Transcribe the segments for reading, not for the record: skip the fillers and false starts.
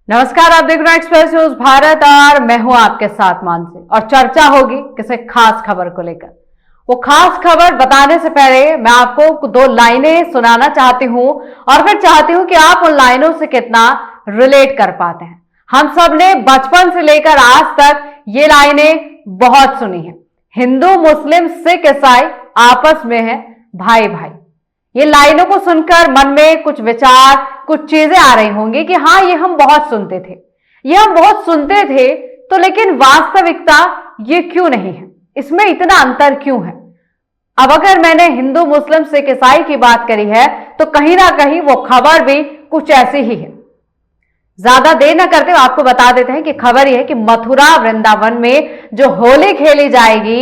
नमस्कार, आप देख रहे हैं एक्सप्रेस न्यूज भारत और मैं हूं आपके साथ मानसी। और चर्चा होगी किसी खास खबर को लेकर। वो खास खबर बताने से पहले मैं आपको दो लाइनें सुनाना चाहती हूं और फिर चाहती हूं कि आप उन लाइनों से कितना रिलेट कर पाते हैं। हम सब ने बचपन से लेकर आज तक ये लाइनें बहुत सुनी है। हिंदू मुस्लिम सिख ईसाई आपस में है भाई भाई। ये लाइनों को सुनकर मन में कुछ विचार, कुछ चीजें आ रही होंगी कि हाँ, ये हम बहुत सुनते थे, ये हम बहुत सुनते थे, तो लेकिन वास्तविकता ये क्यों नहीं है, इसमें इतना अंतर क्यों है। अब अगर मैंने हिंदू मुस्लिम सिख ईसाई की बात करी है तो कहीं ना कहीं वो खबर भी कुछ ऐसी ही है। ज्यादा देर न करते हुए आपको बता देते हैं कि खबर यह है कि मथुरा वृंदावन में जो होली खेली जाएगी,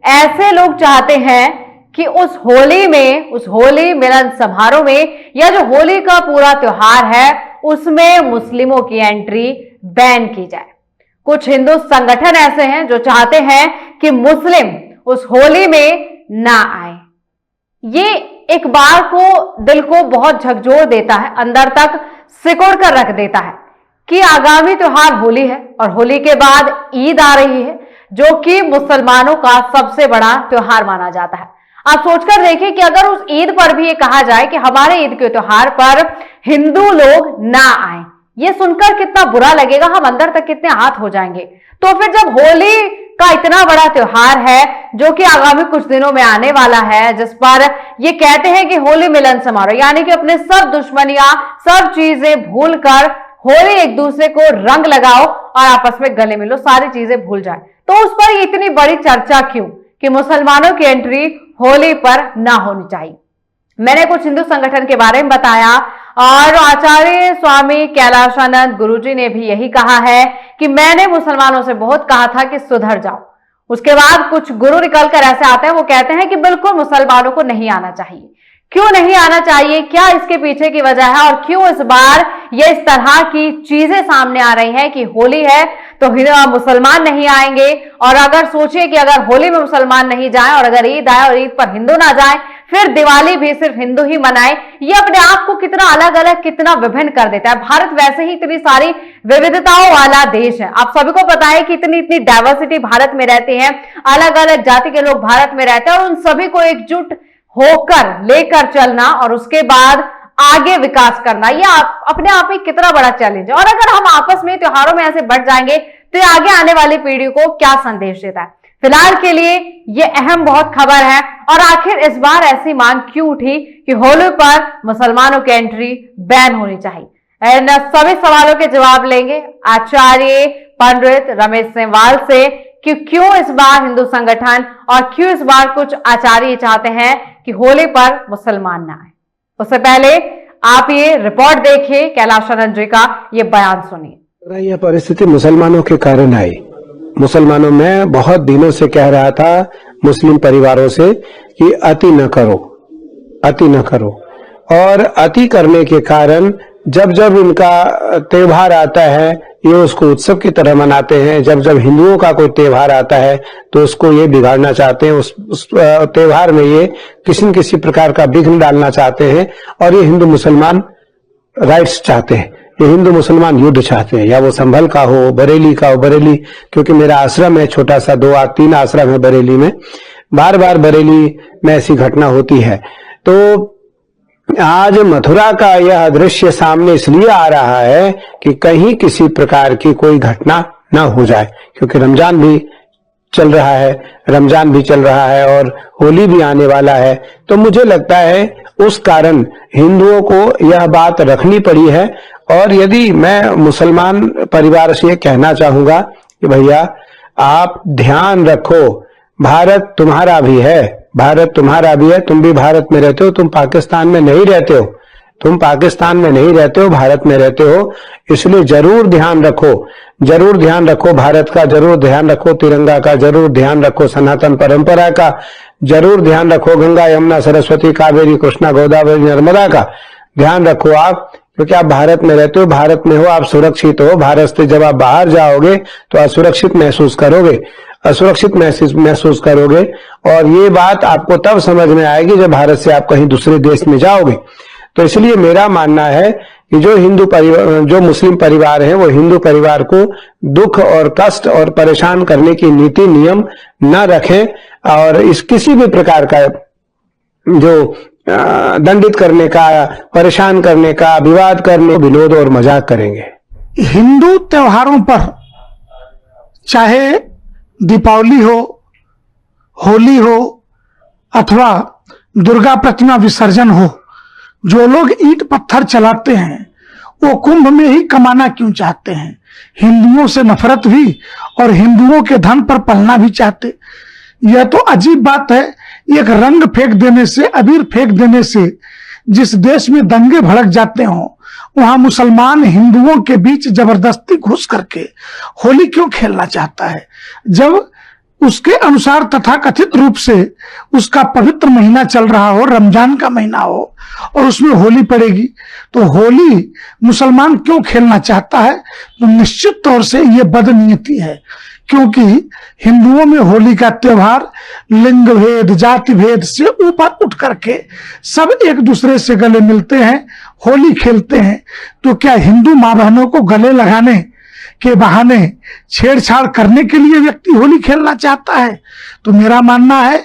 ऐसे लोग चाहते हैं कि उस होली में, उस होली मिलन समारोह में, या जो होली का पूरा त्योहार है उसमें मुस्लिमों की एंट्री बैन की जाए। कुछ हिंदू संगठन ऐसे हैं जो चाहते हैं कि मुस्लिम उस होली में ना आए। ये एक बार को, दिल को बहुत झकझोर देता है, अंदर तक सिकुड़ कर रख देता है कि आगामी त्योहार होली है और होली के बाद ईद आ रही है, जो कि मुसलमानों का सबसे बड़ा त्योहार माना जाता है। आप सोचकर देखिए कि अगर उस ईद पर भी ये कहा जाए कि हमारे ईद के त्योहार पर हिंदू लोग ना आए, ये सुनकर कितना बुरा लगेगा, हम अंदर तक कितने आहत हो जाएंगे। तो फिर जब होली का इतना बड़ा त्योहार है जो कि आगामी कुछ दिनों में आने वाला है, जिस पर ये कहते हैं कि होली मिलन समारोह, यानी कि अपने सब दुश्मनियां, सब चीजें भूलकर होली एक दूसरे को रंग लगाओ और आपस में गले मिलो, सारी चीजें भूल जाए, तो उस पर इतनी बड़ी चर्चा क्यों कि मुसलमानों की एंट्री होली पर ना होनी चाहिए। मैंने कुछ हिंदू संगठन के बारे में बताया और आचार्य स्वामी कैलाशानंद गुरुजी ने भी यही कहा है कि मैंने मुसलमानों से बहुत कहा था कि सुधर जाओ। उसके बाद कुछ गुरु निकलकर ऐसे आते हैं, वो कहते हैं कि बिल्कुल मुसलमानों को नहीं आना चाहिए। क्यों नहीं आना चाहिए, क्या इसके पीछे की वजह है और क्यों इस बार ये इस तरह की चीजें सामने आ रही हैं कि होली है तो मुसलमान नहीं आएंगे। और अगर सोचिए कि अगर होली में मुसलमान नहीं जाए और अगर ईद आए और ईद पर हिंदू ना जाए, फिर दिवाली भी सिर्फ हिंदू ही मनाए, ये अपने आप को कितना अलग अलग, कितना विभिन्न कर देता है। भारत वैसे ही इतनी सारी विविधताओं वाला देश है, आप सभी को पता है कि इतनी इतनी डाइवर्सिटी भारत में रहती है, अलग अलग जाति के लोग भारत में रहते हैं और उन सभी को एकजुट होकर लेकर चलना और उसके बाद आगे विकास करना, ये अपने आप में कितना बड़ा चैलेंज है। और अगर हम आपस में त्योहारों में ऐसे बढ़ जाएंगे तो ये आगे आने वाली पीढ़ी को क्या संदेश देता है। फिलहाल के लिए ये अहम बहुत खबर है। और आखिर इस बार ऐसी मांग क्यों उठी कि होली पर मुसलमानों की एंट्री बैन होनी चाहिए। इन सभी सवालों के जवाब लेंगे आचार्य पंडित रमेश सेमवाल से कि क्यों इस बार हिंदू संगठन और क्यों इस बार कुछ आचार्य चाहते हैं कि होली पर मुसलमान ना आए। उससे पहले आप ये रिपोर्ट देखिए, कैलाशानंद जी का ये बयान सुनिए। यह परिस्थिति मुसलमानों के कारण आई। मुसलमानों में बहुत दिनों से कह रहा था मुस्लिम परिवारों से कि अति न करो, अति न करो, और अति करने के कारण जब जब इनका त्योहार आता है ये उसको उत्सव की तरह मनाते हैं। जब जब हिंदुओं का कोई त्योहार आता है तो उसको ये बिगाड़ना चाहते हैं, उस त्योहार में ये किसी न किसी प्रकार का विघ्न डालना चाहते हैं। और ये हिंदू मुसलमान राइट्स चाहते हैं, ये हिंदू मुसलमान युद्ध चाहते हैं, या वो संभल का हो, बरेली का हो। बरेली क्योंकि मेरा आश्रम है छोटा सा, 2-3 आश्रम है बरेली में, बार बार बरेली में ऐसी घटना होती है। तो आज मथुरा का यह दृश्य सामने इसलिए आ रहा है कि कहीं किसी प्रकार की कोई घटना ना हो जाए, क्योंकि रमजान भी चल रहा है और होली भी आने वाला है। तो मुझे लगता है उस कारण हिंदुओं को यह बात रखनी पड़ी है। और यदि मैं मुसलमान परिवार से कहना चाहूंगा कि भैया आप ध्यान रखो, भारत तुम्हारा भी है, भारत तुम्हारा भी है, तुम भी भारत में रहते हो, तुम पाकिस्तान में नहीं रहते हो, तुम पाकिस्तान में नहीं रहते हो, भारत में रहते हो। इसलिए जरूर ध्यान रखो, जरूर ध्यान रखो भारत का, जरूर ध्यान रखो तिरंगा का, जरूर ध्यान रखो सनातन परंपरा का, जरूर ध्यान रखो गंगा यमुना सरस्वती कावेरी कृष्णा गोदावरी नर्मदा का ध्यान रखो आप, क्योंकि आप भारत में रहते हो, भारत में हो, आप सुरक्षित हो। भारत से जब आप बाहर जाओगे तो असुरक्षित महसूस करोगे, असुरक्षित महसूस करोगे। और ये बात आपको तब समझ में आएगी जब भारत से आप कहीं दूसरे देश में जाओगे। तो इसलिए मेरा मानना है कि जो हिंदू परिवार, जो मुस्लिम परिवार है, वो हिंदू परिवार को दुख और कष्ट और परेशान करने की नीति नियम न रखें और इस किसी भी प्रकार का जो दंडित करने का, परेशान करने का, विवाद करने, विनोद और मजाक करेंगे। हिंदू त्योहारों पर चाहे दीपावली हो, होली हो अथवा दुर्गा प्रतिमा विसर्जन हो, जो लोग ईंट पत्थर चलाते हैं वो कुंभ में ही कमाना क्यों चाहते हैं? हिंदुओं से नफरत भी और हिंदुओं के धन पर पलना भी चाहते। यह तो अजीब बात है। एक रंग फेंक देने से, अबीर फेंक देने से जिस देश में दंगे भड़क जाते हों, वहां मुसलमान हिंदुओं के बीच जबरदस्ती घुस करके होली क्यों खेलना चाहता है? जब उसके अनुसार तथाकथित रूप से उसका पवित्र महीना चल रहा हो, रमजान का महीना हो और उसमें होली पड़ेगी, तो होली मुसलमान क्यों खेलना चाहता है? तो निश्चित तौर से यह बदनीयती है, क्योंकि हिंदुओं में होली का त्योहार लिंग भेद, जाति भेद से ऊपर उठ करके सब एक दूसरे से गले मिलते हैं, होली खेलते हैं। तो क्या हिंदू मां बहनों को गले लगाने के बहाने छेड़छाड़ करने के लिए व्यक्ति होली खेलना चाहता है? तो मेरा मानना है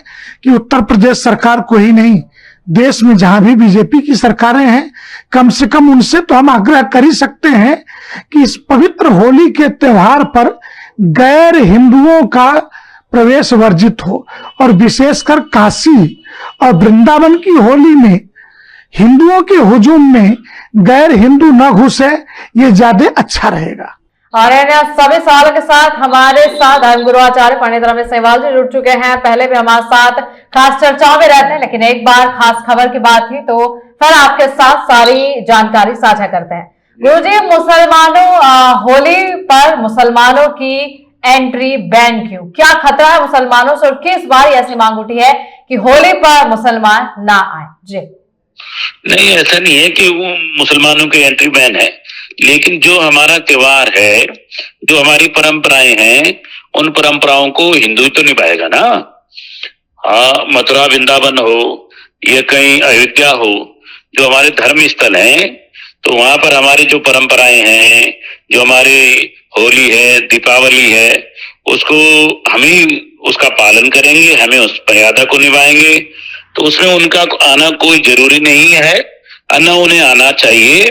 कि उत्तर प्रदेश सरकार को ही नहीं, देश में जहां भी बीजेपी की सरकारें हैं, कम से कम उनसे तो हम आग्रह कर ही सकते हैं कि इस पवित्र होली के त्योहार पर गैर हिंदुओं का प्रवेश वर्जित हो और विशेषकर काशी और वृंदावन की होली में हिंदुओं के हुजूम में गैर हिंदू न घुसे, ये ज्यादा अच्छा रहेगा। और सभी सवालों के साथ हमारे साथ धर्मगुरु आचार्य पंडित रमेश सेवाल जी जुड़ चुके हैं। पहले भी हमारे साथ खास चर्चाओं में रहते हैं, लेकिन एक बार खास खबर की बात थी तो फिर आपके साथ सारी जानकारी साझा करते हैं। गुरुजी, मुसलमानों होली पर मुसलमानों की एंट्री बैन क्यों? क्या खतरा है मुसलमानों से और किस बार ऐसी मांग उठी है कि होली पर मुसलमान ना आए? जी नहीं, ऐसा नहीं है कि वो मुसलमानों की एंट्री बैन है, लेकिन जो हमारा त्योहार है, जो हमारी परंपराएं हैं, उन परंपराओं को हिंदू तो निभाएगा ना। हाँ, मथुरा वृंदावन हो या कहीं अयोध्या हो, जो हमारे धर्म स्थल हैं, तो वहां पर हमारी जो परंपराएं हैं, जो हमारी होली है, दीपावली है, उसको हम ही उसका पालन करेंगे, हमें उस मर्यादा को निभाएंगे। तो उसमें उनका आना कोई जरूरी नहीं है, न उन्हें आना चाहिए।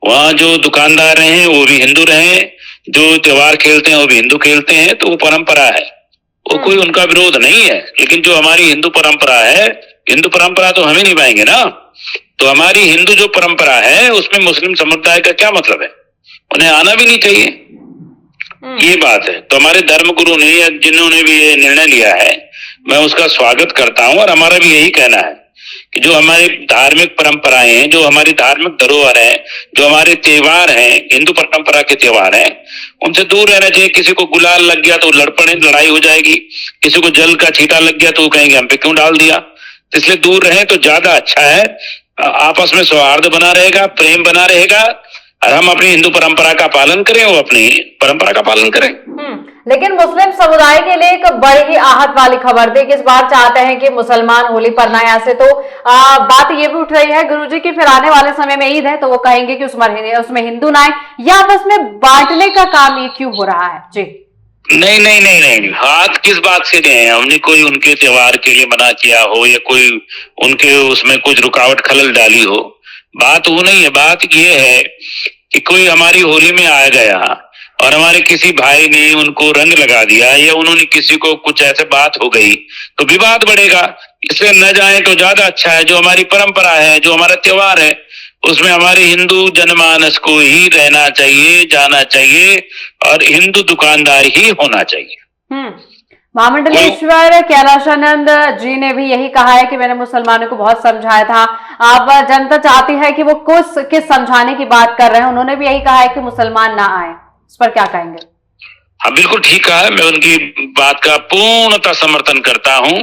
वहां जो दुकानदार हैं वो भी हिंदू रहे, जो त्योहार खेलते हैं वो भी हिंदू खेलते हैं, तो वो परंपरा है, वो कोई उनका विरोध नहीं है। लेकिन जो हमारी हिंदू परंपरा है, हिंदू परंपरा तो हम ही निभाएंगे ना। तो हमारी हिंदू जो परंपरा है उसमें मुस्लिम समुदाय का क्या मतलब है? उन्हें आना भी नहीं चाहिए, ये बात है। तो हमारे धर्म गुरु ने या जिन्होंने भी ये निर्णय लिया है, मैं उसका स्वागत करता हूं। और हमारा भी यही कहना है कि जो हमारी धार्मिक परंपराएं हैं, जो हमारी धार्मिक धरोहर है, जो हमारे त्योहार हैं, हिंदू परंपरा के त्योहार हैं, उनसे दूर रहना चाहिए। किसी को गुलाल लग गया तो लड़ाई हो जाएगी, किसी को जल का छींटा लग गया तो वो कहेंगे हम पे क्यों डाल दिया। इसलिए दूर रहें तो ज्यादा अच्छा है। आपस में सौहार्द बना रहेगा, प्रेम बना रहेगा, और हम अपनी हिंदू परंपरा का पालन करें, वो अपनी परंपरा का पालन करें। लेकिन मुस्लिम समुदाय के लिए एक बड़ी ही आहत वाली खबर थी कि इस बार चाहते हैं कि मुसलमान होली पर ना आए। ऐसे तो बात ये भी उठ रही है गुरुजी की फिर आने वाले समय में ईद है तो वो कहेंगे कि उसमें हिंदू ना आए, या आपस में बांटने का काम ये क्यों हो रहा है? जी नहीं नहीं नहीं नहीं, हाथ किस बात से गए हैं? हमने कोई उनके त्योहार के लिए मना किया हो या कोई उनके उसमें कुछ रुकावट खलल डाली हो, बात वो नहीं है। बात ये है कि कोई हमारी होली में आ गया और हमारे किसी भाई ने उनको रंग लगा दिया या उन्होंने किसी को कुछ ऐसे बात हो गई तो विवाद बढ़ेगा। इसलिए न जाए तो ज्यादा अच्छा है। जो हमारी परंपरा है, जो हमारा त्योहार है, उसमें हमारे हिंदू जनमानस को ही रहना चाहिए, जाना चाहिए और हिंदू दुकानदार ही होना चाहिए। महामंडलेश्वर कैलाशानंद जी ने भी यही कहा है कि मैंने मुसलमानों को बहुत समझाया था। अब जनता चाहती है कि वो किस समझाने की बात कर रहे हैं। उन्होंने भी यही कहा है कि मुसलमान ना आए, इस पर क्या कहेंगे? हाँ, बिल्कुल ठीक कहा है। मैं उनकी बात का पूर्णतः समर्थन करता हूं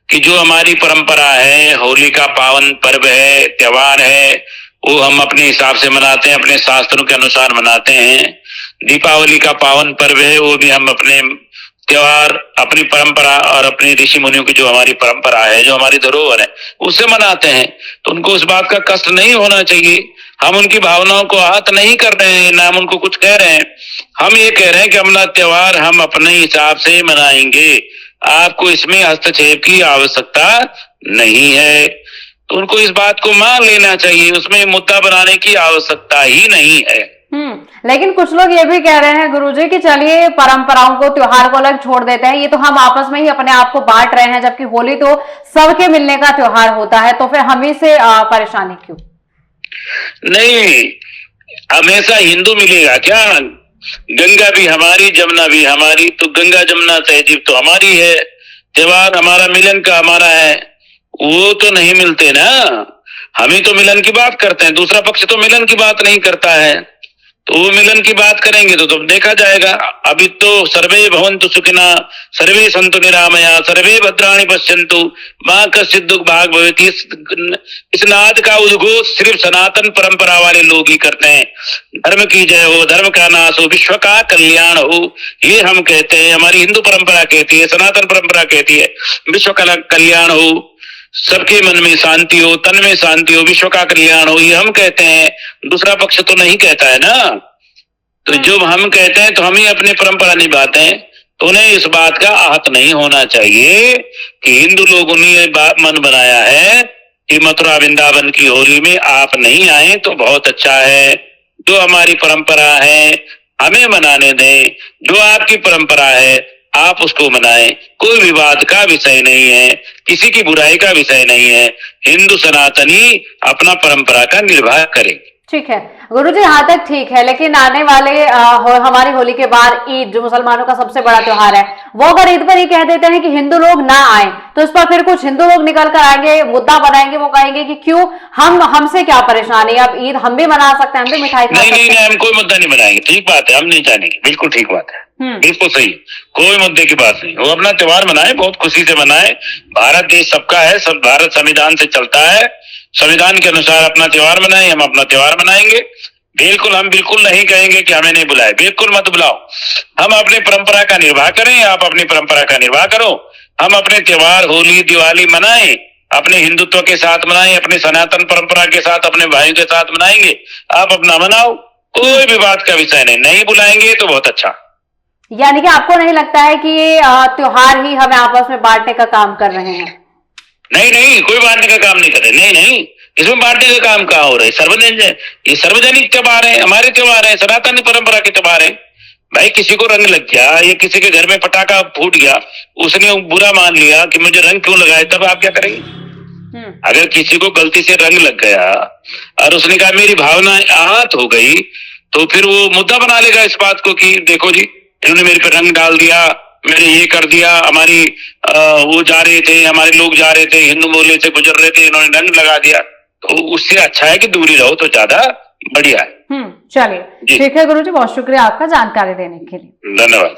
कि जो हमारी परंपरा है, होली का पावन पर्व है, त्योहार है, वो हम अपने हिसाब से मनाते हैं, अपने शास्त्रों के अनुसार मनाते हैं। दीपावली का पावन पर्व है, वो भी हम अपने त्योहार, अपनी परंपरा और अपनी ऋषि मुनियों की जो हमारी परंपरा है, जो हमारी धरोहर है, उससे मनाते हैं। तो उनको उस बात का कष्ट नहीं होना चाहिए। हम उनकी भावनाओं को आहत नहीं कर रहे हैं, ना हम उनको कुछ कह रहे हैं। हम ये कह रहे हैं कि अपना त्योहार हम अपने हिसाब से मनाएंगे, आपको इसमें हस्तक्षेप की आवश्यकता नहीं है। तो उनको इस बात को मान लेना चाहिए, उसमें मुद्दा बनाने की आवश्यकता ही नहीं है। लेकिन कुछ लोग ये भी कह रहे हैं गुरुजी कि चलिए परंपराओं को, त्योहार को अलग छोड़ देते हैं, ये तो हम आपस में ही अपने आप को बांट रहे हैं, जबकि होली तो सबके मिलने का त्योहार होता है, तो फिर हम ही से परेशानी क्यों? नहीं, हमेशा हिंदू मिलेगा क्या? गंगा भी हमारी, जमुना भी हमारी, तो गंगा जमुना तहजीब तो हमारी है, त्योहार हमारा मिलन का हमारा है, वो तो नहीं मिलते ना। हम ही तो मिलन की बात करते हैं, दूसरा पक्ष तो मिलन की बात नहीं करता है। तो वो मिलन की बात करेंगे तो देखा जाएगा। अभी तो सर्वे भवन्तु सुखिनः, सर्वे सन्तु निरामया, सर्वे भद्राणि पश्यन्तु, मां कश्चित् दुःख भाग भवेति। इस नाद का उद्घोष सिर्फ सनातन परंपरा वाले लोग ही करते हैं। धर्म की जय हो, धर्म का नाश हो, विश्व का कल्याण हो, ये हम कहते हैं, हमारी हिंदू परंपरा कहती है, सनातन परंपरा कहती है विश्व का कल्याण हो, सबके मन में शांति हो, तन में शांति हो, विश्व का कल्याण हो, ये हम कहते हैं। दूसरा पक्ष तो नहीं कहता है ना। तो जो हम कहते हैं तो हम ही अपनी परंपरा निभाते हैं, तो उन्हें इस बात का आहत नहीं होना चाहिए कि हिंदू लोगों ने मन बनाया है कि मथुरा वृंदावन की होली में आप नहीं आए तो बहुत अच्छा है। जो हमारी परंपरा है हमें मनाने दें, जो आपकी परंपरा है आप उसको मनाएं, कोई विवाद का विषय नहीं है, किसी की बुराई का विषय नहीं है। हिंदू सनातनी अपना परंपरा का निर्वाह करें। ठीक है गुरुजी, यहाँ तक ठीक है, लेकिन आने वाले हमारी होली के बाद ईद, जो मुसलमानों का सबसे बड़ा त्योहार है, वो अगर ईद पर ये कह देते हैं कि हिंदू लोग ना आए, तो इस पर फिर कुछ हिंदू लोग निकल कर आएंगे, मुद्दा बनाएंगे, वो कहेंगे कि क्यों, हमसे क्या परेशानी, अब ईद हम भी मना सकते हैं, हम भी मिठाई खा सकते हैं। नहीं, हम कोई मुद्दा नहीं बनाएंगे, ठीक बात है, हम नहीं जानेंगे, बिल्कुल ठीक बात है, बिल्कुल सही, कोई मुद्दे की बात नहीं। वो अपना त्योहार मनाए, बहुत खुशी से मनाए, भारत देश सबका है, सब भारत संविधान से चलता है, संविधान के अनुसार अपना त्योहार मनाए, हम अपना त्योहार मनाएंगे। बिल्कुल, हम बिल्कुल नहीं कहेंगे कि हमें नहीं बुलाए, बिल्कुल मत बुलाओ। हम अपनी परंपरा का निर्वाह करें, आप अपनी परंपरा का निर्वाह करो। हम अपने त्योहार होली दिवाली मनाएं, अपने हिंदुत्व के साथ मनाएं, अपने सनातन परंपरा के साथ, अपने भाइयों के साथ मनाएंगे, आप अपना मनाओ, कोई विवाद का विषय नहीं बुलाएंगे तो बहुत अच्छा। यानी कि आपको नहीं लगता है कि ये त्योहार ही हमें आपस में बांटने का काम कर रहे हैं? नहीं, कोई बांटने का काम नहीं कर रहे, नहीं, इसमें बांटने का काम कहाँ हो रहा है? ये सार्वजनिक त्योहार है, हमारे त्योहार है, सनातन परंपरा के त्योहार है। भाई किसी को रंग लग गया या किसी के घर में पटाखा फूट गया, उसने बुरा मान लिया कि मुझे रंग क्यों लगाए, तब आप क्या करेंगे? अगर किसी को गलती से रंग लग गया और उसने कहा मेरी भावना आहत हो गई, तो फिर वो मुद्दा बना लेगा इस बात को कि देखो जी इन्होंने मेरे पे रंग डाल दिया, मैंने ये कर दिया, हमारी वो जा रहे थे, हमारे लोग जा रहे थे, हिंदू मोहल्ले से गुजर रहे थे, इन्होंने रंग लगा दिया, तो उससे अच्छा है कि दूरी रहो तो ज्यादा बढ़िया है। चलिए ठीक है गुरुजी, बहुत शुक्रिया आपका जानकारी देने के लिए। धन्यवाद।